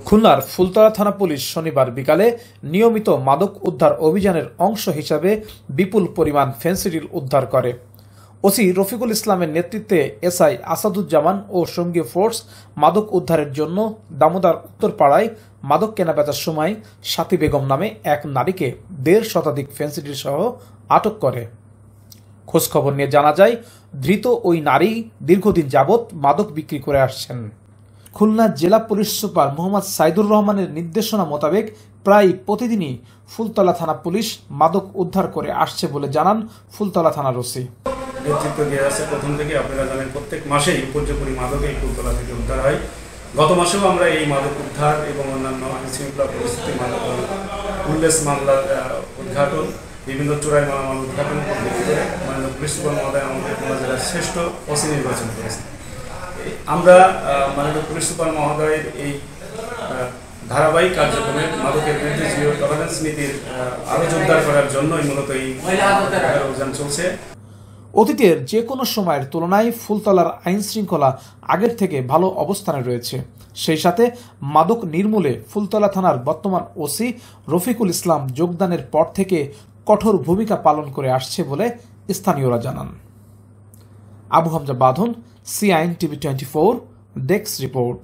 খুলনার ফুলতলা থানা পুলিশ শনিবার বিকালে নিয়মিত মাদক উদ্ধার অভিযানের অংশ হিসাবে বিপুল পরিমাণ ফেনসিডিল উদ্ধার করে। ওসি রফিকুল ইসলামের নেতৃত্বে এসআই আসাদুজ্জামান ও সঙ্গী ফোর্স মাদক উদ্ধারের জন্য দামোদর উত্তরপাড়ায় মাদক কেনাবেচার সময় সাথী বেগম নামে এক নারীকে ১.৫ শতাধিক ফেনসিডিল সহ আটক করে। খোঁজখবর নিয়ে জানা যায়, ধৃত ওই নারী দীর্ঘদিন যাবৎ মাদক বিক্রি করে আসছেন। খুলনা জেলা পুলিশ সুপার মোহাম্মদ সাইদুর রহমানের নির্দেশনা মোতাবেক প্রায় প্রতিদিনই ফুলতলা থানা পুলিশ মাদক উদ্ধার করে আসছে বলে জানান ফুলতলা থানার ওসি। নেতৃত্ব দেওয়া আছে প্রথম থেকে। আপনারা জানেন প্রত্যেক মাসেই উপর্যুপরি মাদক এই ফুলতলা থেকে উদ্ধার হয়। গত মাসেও আমরা এই মাদক উদ্ধার এবং অন্যান্য আইনশৃঙ্খলা পরিস্থিতি মাদক উল্লেস মামলার উদ্ঘাটন, বিভিন্ন চোরাই মামলার উদ্ঘাটন করে মাননীয় পুলিশ সুপার মহোদয় আমাদের খুলনা জেলার শ্রেষ্ঠ ওসি নির্বাচন করেছেন। আমরা মাননীয় পুলিশ সুপার মহোদয়ের এই ধারাবাহিক কার্যক্রমে মাদকের বিরুদ্ধে জিরো টলারেন্স নীতির আরো জোরদার করার জন্যই মূলত এই অভিযান চলছে। অতীতের যে কোনো সময়ের তুলনায় ফুলতলার আইন শৃঙ্খলা আগের থেকে ভালো অবস্থানে রয়েছে। সেই সাথে মাদক নির্মূলে ফুলতলা থানার বর্তমান ওসি রফিকুল ইসলাম যোগদানের পর থেকে কঠোর ভূমিকা পালন করে আসছে বলে স্থানীয়রা জানান। আবু হামজা বাঁধন, CIN TV 24, ডেস্ক রিপোর্ট।